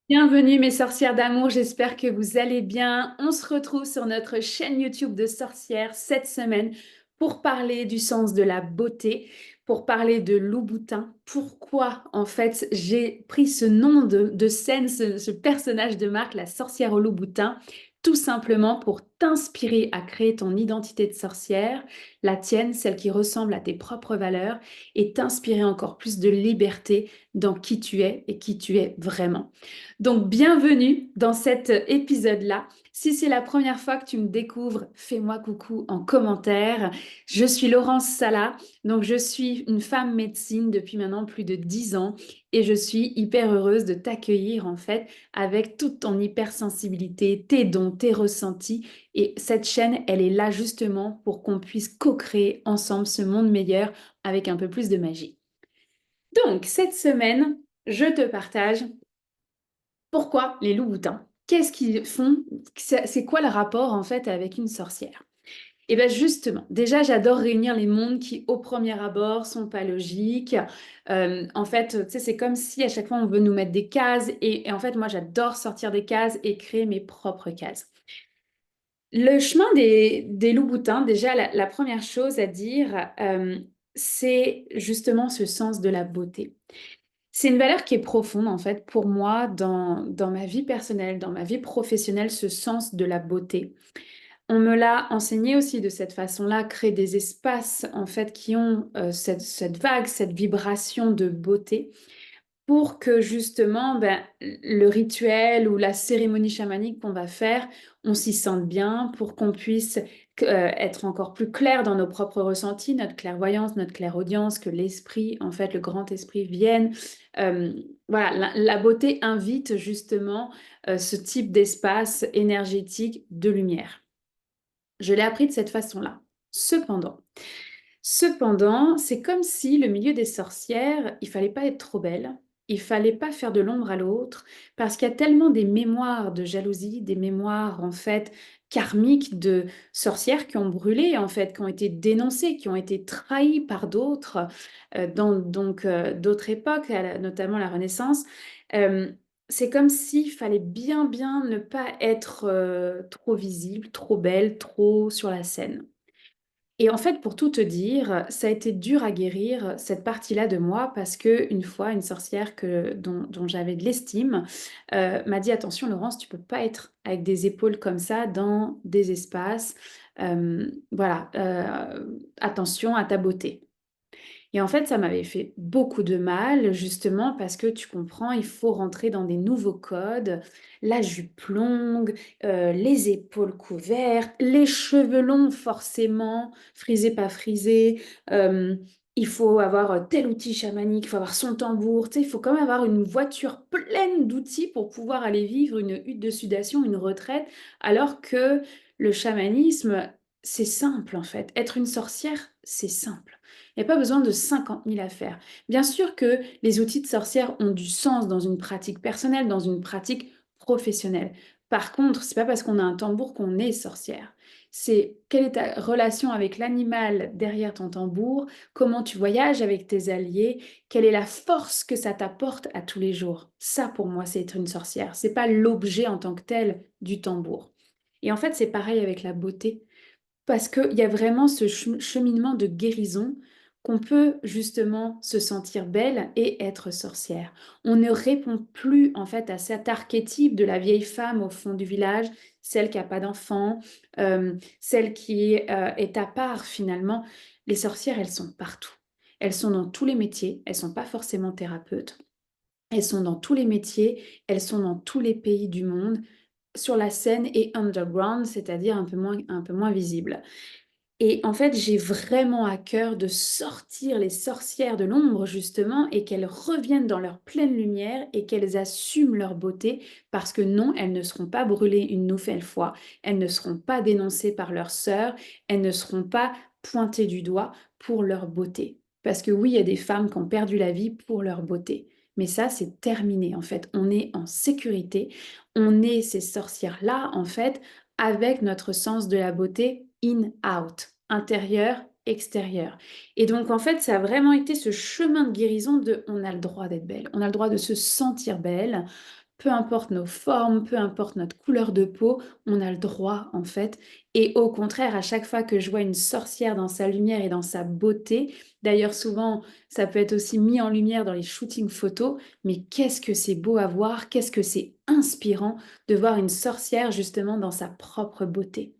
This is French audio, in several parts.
Bienvenue mes sorcières d'amour, j'espère que vous allez bien. On se retrouve sur notre chaîne YouTube de sorcières cette semaine pour parler du sens de la beauté, pour parler de Louboutin. Pourquoi en fait j'ai pris ce nom de scène, ce personnage de marque, la sorcière au Louboutin, tout simplement pour t'inspirer à créer ton identité de sorcière, la tienne, celle qui ressemble à tes propres valeurs, et t'inspirer encore plus de liberté dans qui tu es et qui tu es vraiment. Donc, bienvenue dans cet épisode-là. Si c'est la première fois que tu me découvres, fais-moi coucou en commentaire. Je suis Laurence Sala, donc je suis une femme médecine depuis maintenant plus de 10 ans et je suis hyper heureuse de t'accueillir en fait avec toute ton hypersensibilité, tes dons, tes ressentis. Et cette chaîne, elle est là justement pour qu'on puisse co-créer ensemble ce monde meilleur avec un peu plus de magie. Donc, cette semaine, je te partage pourquoi les loups-boutins? Qu'est-ce qu'ils font? C'est quoi le rapport en fait avec une sorcière? Et bien justement, déjà j'adore réunir les mondes qui au premier abord sont pas logiques. En fait, tu sais, c'est comme si à chaque fois on veut nous mettre des cases et en fait moi j'adore sortir des cases et créer mes propres cases. Le chemin des loups-boutins, déjà la première chose à dire, c'est justement ce sens de la beauté. C'est une valeur qui est profonde, en fait, pour moi, dans ma vie personnelle, dans ma vie professionnelle, ce sens de la beauté. On me l'a enseigné aussi de cette façon-là, créer des espaces, en fait, qui ont cette vague, cette vibration de beauté pour que justement ben, le rituel ou la cérémonie chamanique qu'on va faire, on s'y sente bien, pour qu'on puisse être encore plus clair dans nos propres ressentis, notre clairvoyance, notre clairaudience, que l'esprit, en fait, le grand esprit vienne. Euh, voilà, la beauté invite justement ce type d'espace énergétique de lumière. Je l'ai appris de cette façon-là. Cependant, c'est comme si le milieu des sorcières, il fallait pas être trop belle, il fallait pas faire de l'ombre à l'autre, parce qu'il y a tellement des mémoires de jalousie, des mémoires en fait karmiques de sorcières qui ont brûlé, en fait, qui ont été dénoncées, qui ont été trahies par d'autres, dans d'autres époques, notamment la Renaissance. Euh, c'est comme s'il fallait bien ne pas être trop visible, trop belle, trop sur la scène. Et en fait, pour tout te dire, ça a été dur à guérir cette partie-là de moi parce que une fois, une sorcière dont j'avais de l'estime m'a dit: «Attention Laurence, tu peux pas être avec des épaules comme ça dans des espaces, voilà, attention à ta beauté». Et en fait, ça m'avait fait beaucoup de mal, justement parce que tu comprends, il faut rentrer dans des nouveaux codes, la jupe longue, les épaules couvertes, les cheveux longs forcément, frisés, pas frisés. Il faut avoir tel outil chamanique, il faut avoir son tambour, tu sais, il faut quand même avoir une voiture pleine d'outils pour pouvoir aller vivre une hutte de sudation, une retraite, alors que le chamanisme, c'est simple en fait. Être une sorcière, c'est simple. Il n'y a pas besoin de 50 000 affaires. Bien sûr que les outils de sorcière ont du sens dans une pratique personnelle, dans une pratique professionnelle. Par contre, c'est pas parce qu'on a un tambour qu'on est sorcière. C'est quelle est ta relation avec l'animal derrière ton tambour, comment tu voyages avec tes alliés, quelle est la force que ça t'apporte à tous les jours. Ça, pour moi, c'est être une sorcière. C'est pas l'objet en tant que tel du tambour. Et en fait, c'est pareil avec la beauté. Parce qu'il y a vraiment ce cheminement de guérison qu'on peut justement se sentir belle et être sorcière. On ne répond plus en fait à cet archétype de la vieille femme au fond du village, celle qui n'a pas d'enfant, celle qui est à part finalement. Les sorcières, elles sont partout. Elles sont dans tous les métiers, elles ne sont pas forcément thérapeutes. Elles sont dans tous les métiers, elles sont dans tous les pays du monde, sur la scène et underground, c'est-à-dire un peu moins visible. Et en fait, j'ai vraiment à cœur de sortir les sorcières de l'ombre, justement, et qu'elles reviennent dans leur pleine lumière et qu'elles assument leur beauté, parce que non, elles ne seront pas brûlées une nouvelle fois, elles ne seront pas dénoncées par leurs sœurs, elles ne seront pas pointées du doigt pour leur beauté. Parce que oui, il y a des femmes qui ont perdu la vie pour leur beauté. Mais ça, c'est terminé, en fait. On est en sécurité. On est ces sorcières-là, en fait, avec notre sens de la beauté in-out, intérieur, extérieur. Et donc, en fait, ça a vraiment été ce chemin de guérison de on a le droit d'être belle, on a le droit de se sentir belle, Peu importe nos formes, peu importe notre couleur de peau, on a le droit en fait. Et au contraire, à chaque fois que je vois une sorcière dans sa lumière et dans sa beauté, d'ailleurs souvent ça peut être aussi mis en lumière dans les shootings photos, mais qu'est-ce que c'est beau à voir, qu'est-ce que c'est inspirant de voir une sorcière justement dans sa propre beauté.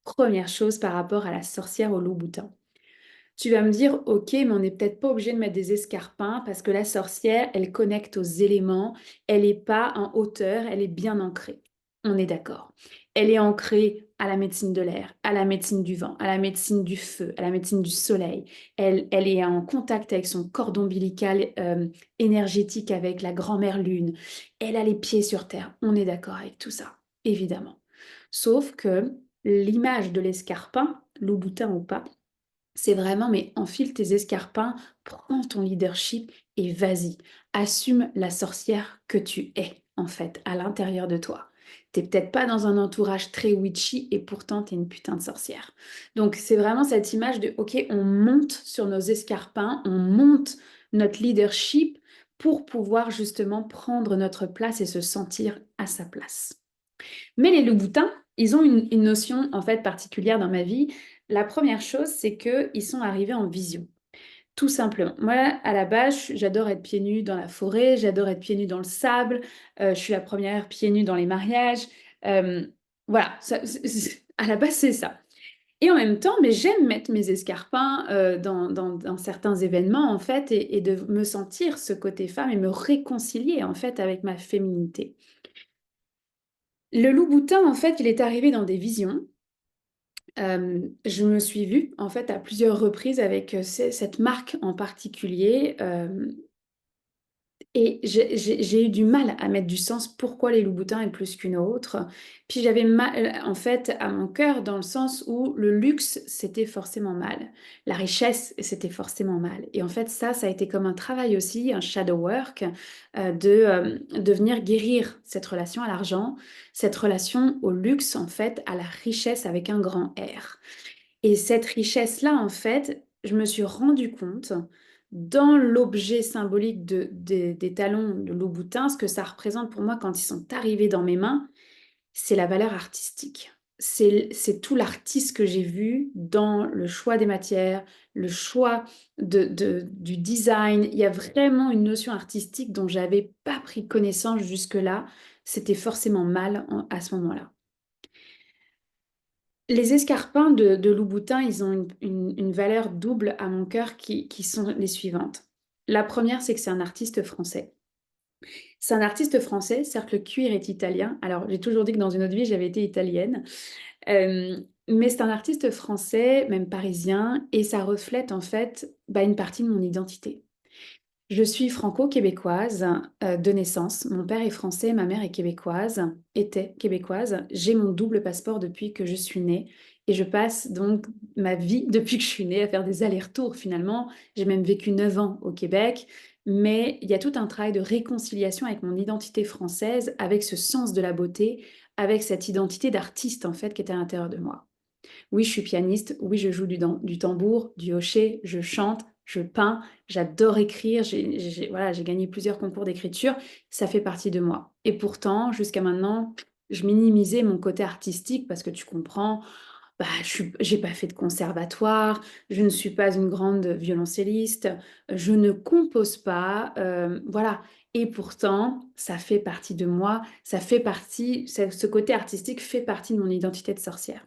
Première chose par rapport à la sorcière au Louboutin. Tu vas me dire, ok, mais on n'est peut-être pas obligé de mettre des escarpins parce que la sorcière, elle connecte aux éléments, elle n'est pas en hauteur, elle est bien ancrée. On est d'accord. Elle est ancrée à la médecine de l'air, à la médecine du vent, à la médecine du feu, à la médecine du soleil. Elle est en contact avec son cordon ombilical énergétique avec la grand-mère lune. Elle a les pieds sur terre. On est d'accord avec tout ça, évidemment. Sauf que l'image de l'escarpin, Louboutin ou pas, c'est vraiment, mais enfile tes escarpins, prends ton leadership et vas-y. Assume la sorcière que tu es, en fait, à l'intérieur de toi. T'es peut-être pas dans un entourage très witchy et pourtant t'es une putain de sorcière. Donc c'est vraiment cette image de, ok, on monte sur nos escarpins, on monte notre leadership pour pouvoir justement prendre notre place et se sentir à sa place. Mais les loups-boutins, ils ont une notion en fait particulière dans ma vie. La première chose, c'est qu'ils sont arrivés en vision, tout simplement. Moi, à la base, j'adore être pieds nus dans la forêt, j'adore être pieds nus dans le sable, je suis la première pieds nus dans les mariages. euh, voilà, à la base, c'est ça. Et en même temps, mais j'aime mettre mes escarpins dans certains événements, en fait, et de me sentir ce côté femme et me réconcilier, en fait, avec ma féminité. Le loup-boutin, en fait, il est arrivé dans des visions. Je me suis vue, en fait, à plusieurs reprises avec cette marque en particulier. Et j'ai eu du mal à mettre du sens pourquoi les loups-boutins est plus qu'une autre. Puis j'avais mal, en fait, à mon cœur, dans le sens où le luxe, c'était forcément mal. La richesse, c'était forcément mal. Et en fait, ça a été comme un travail aussi, un shadow work, de venir guérir cette relation à l'argent, cette relation au luxe, en fait, à la richesse avec un grand R. Et cette richesse-là, en fait, je me suis rendu compte dans l'objet symbolique des talons de Louboutin, ce que ça représente pour moi quand ils sont arrivés dans mes mains, c'est la valeur artistique. C'est tout l'artiste que j'ai vu dans le choix des matières, le choix du design. Il y a vraiment une notion artistique dont j'avais pas pris connaissance jusque-là. C'était forcément mal à ce moment-là. Les escarpins de Louboutin, ils ont une valeur double à mon cœur qui sont les suivantes. La première, c'est que c'est un artiste français. C'est un artiste français, certes le cuir est italien. Alors j'ai toujours dit que dans une autre vie, j'avais été italienne. Mais c'est un artiste français, même parisien, et ça reflète en fait une partie de mon identité. Je suis franco-québécoise de naissance. Mon père est français, ma mère est québécoise, était québécoise. J'ai mon double passeport depuis que je suis née et je passe donc ma vie depuis que je suis née à faire des allers-retours finalement. J'ai même vécu 9 ans au Québec, mais il y a tout un travail de réconciliation avec mon identité française, avec ce sens de la beauté, avec cette identité d'artiste en fait qui est à l'intérieur de moi. Oui, je suis pianiste, oui, je joue du tambour, du hochet, je chante, je peins, j'adore écrire, voilà, j'ai gagné plusieurs concours d'écriture, ça fait partie de moi. Et pourtant, jusqu'à maintenant, je minimisais mon côté artistique parce que tu comprends, j'ai pas fait de conservatoire, je ne suis pas une grande violoncelliste, je ne compose pas, voilà. Et pourtant, ça fait partie de moi, ça fait partie, ce côté artistique fait partie de mon identité de sorcière.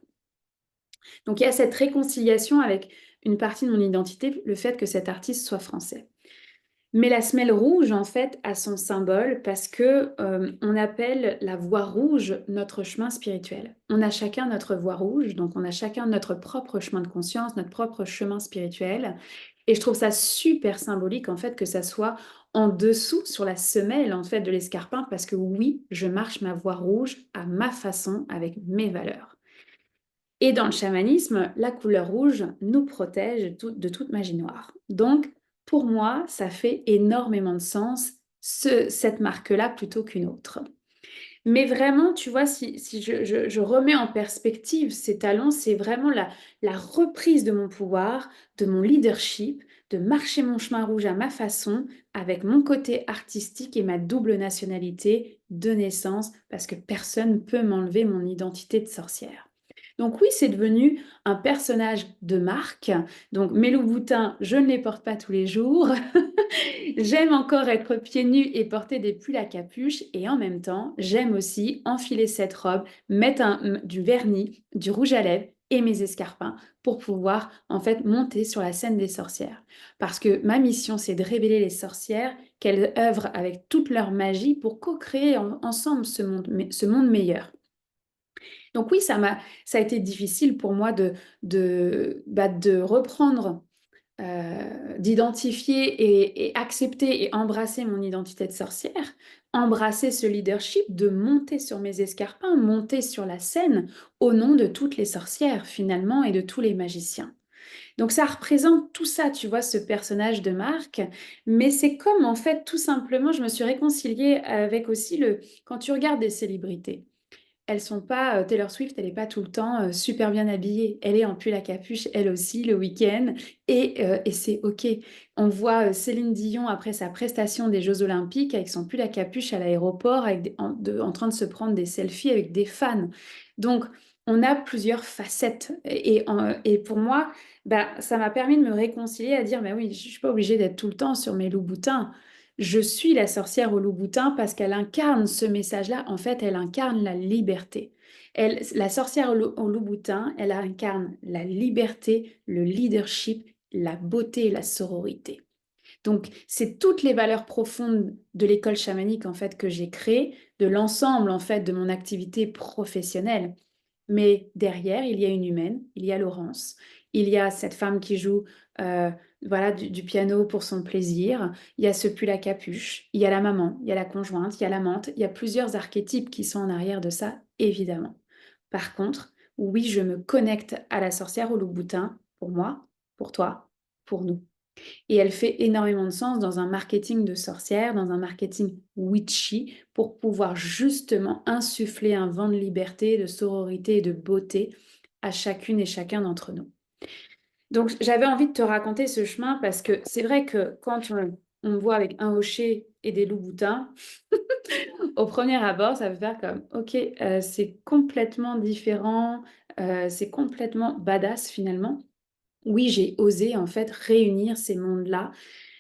Donc il y a cette réconciliation avec une partie de mon identité, le fait que cet artiste soit français. Mais la semelle rouge, en fait, a son symbole parce que on appelle la voie rouge notre chemin spirituel. On a chacun notre voie rouge, donc on a chacun notre propre chemin de conscience, notre propre chemin spirituel. Et je trouve ça super symbolique, en fait, que ça soit en dessous, sur la semelle, en fait, de l'escarpin, parce que oui, je marche ma voie rouge à ma façon, avec mes valeurs. Et dans le chamanisme, la couleur rouge nous protège de toute magie noire. Donc, pour moi, ça fait énormément de sens, cette marque-là plutôt qu'une autre. Mais vraiment, tu vois, si je remets en perspective ces talents, c'est vraiment la reprise de mon pouvoir, de mon leadership, de marcher mon chemin rouge à ma façon, avec mon côté artistique et ma double nationalité de naissance, parce que personne ne peut m'enlever mon identité de sorcière. Donc oui, c'est devenu un personnage de marque. Donc mes loups-boutins, je ne les porte pas tous les jours. J'aime encore être pieds nus et porter des pulls à capuche. Et en même temps, j'aime aussi enfiler cette robe, mettre du vernis, du rouge à lèvres et mes escarpins pour pouvoir en fait monter sur la scène des sorcières. Parce que ma mission, c'est de révéler les sorcières, qu'elles œuvrent avec toute leur magie pour co-créer ensemble ce monde meilleur. Donc oui, ça a été difficile pour moi de reprendre, d'identifier et accepter et embrasser mon identité de sorcière, embrasser ce leadership, de monter sur mes escarpins, monter sur la scène au nom de toutes les sorcières finalement et de tous les magiciens. Donc ça représente tout ça, tu vois, ce personnage de marque, mais c'est comme en fait tout simplement, je me suis réconciliée avec aussi quand tu regardes des célébrités. Elles sont pas, Taylor Swift, elle est pas tout le temps, super bien habillée. Elle est en pull à capuche, elle aussi, le week-end et c'est OK. On voit, Céline Dion après sa prestation des Jeux olympiques avec son pull à capuche à l'aéroport avec en train de se prendre des selfies avec des fans. Donc on a plusieurs facettes et pour moi, bah, ça m'a permis de me réconcilier à dire: «Mais oui, je suis pas obligée d'être tout le temps sur mes loups-boutins. Je suis la sorcière au loup-boutin parce qu'elle incarne ce message-là. En fait, elle incarne la liberté. La sorcière au loup-boutin, elle incarne la liberté, le leadership, la beauté et la sororité. Donc, c'est toutes les valeurs profondes de l'école chamanique en fait que j'ai créées, de l'ensemble en fait de mon activité professionnelle. Mais derrière, il y a une humaine, il y a Laurence, il y a cette femme qui joue voilà, du piano pour son plaisir, il y a ce pull à capuche, il y a la maman, il y a la conjointe, il y a l'amante, il y a plusieurs archétypes qui sont en arrière de ça, évidemment. Par contre, oui, je me connecte à la sorcière au loup-boutin, pour moi, pour toi, pour nous. Et elle fait énormément de sens dans un marketing de sorcière, dans un marketing witchy, pour pouvoir justement insuffler un vent de liberté, de sororité et de beauté à chacune et chacun d'entre nous. Donc j'avais envie de te raconter ce chemin parce que c'est vrai que quand on me voit avec un hocher et des loups-boutins, au premier abord, ça veut faire comme: «OK, c'est complètement différent, c'est complètement badass finalement». Oui, j'ai osé en fait réunir ces mondes-là,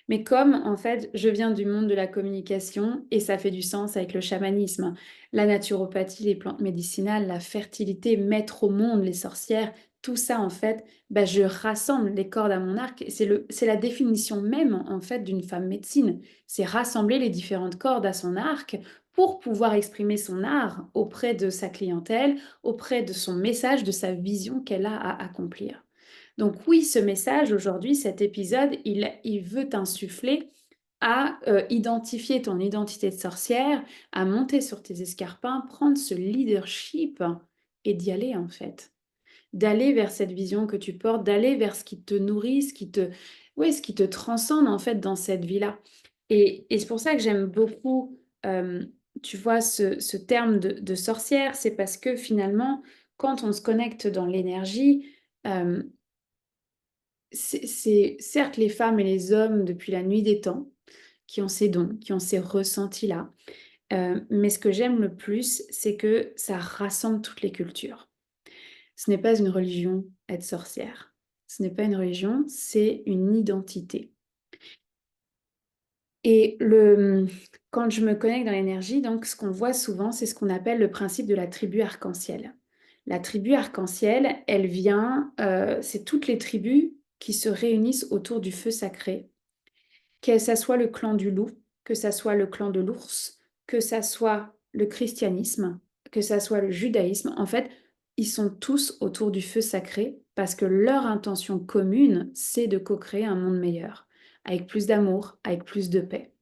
mais comme en fait, je viens du monde de la communication et ça fait du sens avec le chamanisme, la naturopathie, les plantes médicinales, la fertilité, mettre au monde les sorcières, tout ça en fait, bah, je rassemble les cordes à mon arc. Et c'est la définition même en fait d'une femme médecine. C'est rassembler les différentes cordes à son arc pour pouvoir exprimer son art auprès de sa clientèle, auprès de son message, de sa vision qu'elle a à accomplir. Donc oui, ce message aujourd'hui, cet épisode, il veut t'insuffler à identifier ton identité de sorcière, à monter sur tes escarpins, prendre ce leadership et d'y aller en fait. D'aller vers cette vision que tu portes, d'aller vers ce qui te nourrit, ouais, ce qui te transcende en fait dans cette vie-là. Et c'est pour ça que j'aime beaucoup, tu vois, ce terme de sorcière, c'est parce que finalement, quand on se connecte dans l'énergie, c'est certes les femmes et les hommes depuis la nuit des temps qui ont ces dons, qui ont ces ressentis-là, mais ce que j'aime le plus, c'est que ça rassemble toutes les cultures. Ce n'est pas une religion, être sorcière. Ce n'est pas une religion, c'est une identité. Et quand je me connecte dans l'énergie, donc ce qu'on voit souvent, c'est ce qu'on appelle le principe de la tribu arc-en-ciel. La tribu arc-en-ciel, elle vient, c'est toutes les tribus qui se réunissent autour du feu sacré, que ça soit le clan du loup, que ça soit le clan de l'ours, que ça soit le christianisme, que ça soit le judaïsme. En fait, ils sont tous autour du feu sacré parce que leur intention commune, c'est de co-créer un monde meilleur, avec plus d'amour, avec plus de paix.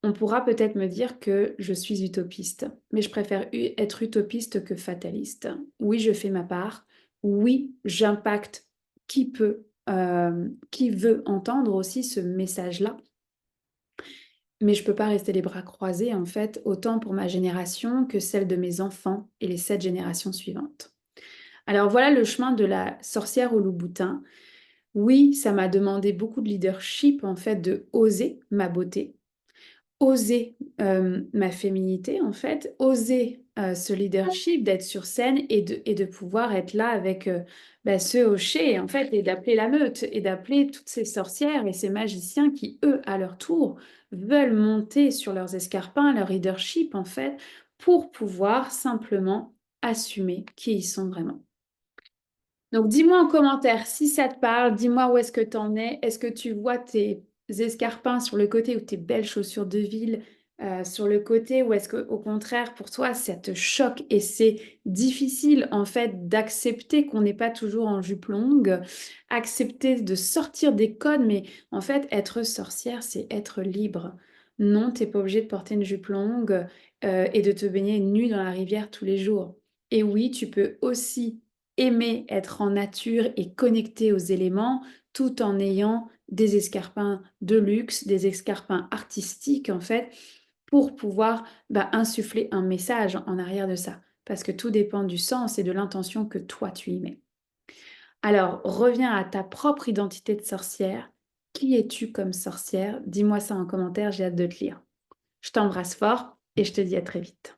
On pourra peut-être me dire que je suis utopiste, mais je préfère être utopiste que fataliste. Oui, je fais ma part. Oui, j'impacte qui veut entendre aussi ce message-là. Mais je peux pas rester les bras croisés, en fait, autant pour ma génération que celle de mes enfants et les 7 générations suivantes. Alors voilà le chemin de la sorcière au loup-boutin. Oui, ça m'a demandé beaucoup de leadership, en fait, de oser ma beauté, oser, ma féminité, en fait, oser, ce leadership, d'être sur scène et de pouvoir être là avec, ce hocher, en fait, et d'appeler la meute et d'appeler toutes ces sorcières et ces magiciens qui, eux, à leur tour, veulent monter sur leurs escarpins, leur leadership, en fait, pour pouvoir simplement assumer qui ils sont vraiment. Donc, dis-moi en commentaire si ça te parle, dis-moi où est-ce que tu en es. Est-ce que tu vois tes escarpins sur le côté ou tes belles chaussures de ville sur le côté ou est-ce que au contraire pour toi ça te choque et c'est difficile en fait d'accepter qu'on n'est pas toujours en jupe longue, accepter de sortir des codes, mais en fait être sorcière c'est être libre. Non, t'es pas obligé de porter une jupe longue et de te baigner nue dans la rivière tous les jours. Et oui, tu peux aussi aimer être en nature et connecté aux éléments, tout en ayant des escarpins de luxe, des escarpins artistiques en fait, pour pouvoir, insuffler un message en arrière de ça. Parce que tout dépend du sens et de l'intention que toi tu y mets. Alors, reviens à ta propre identité de sorcière. Qui es-tu comme sorcière? Dis-moi ça en commentaire, j'ai hâte de te lire. Je t'embrasse fort et je te dis à très vite.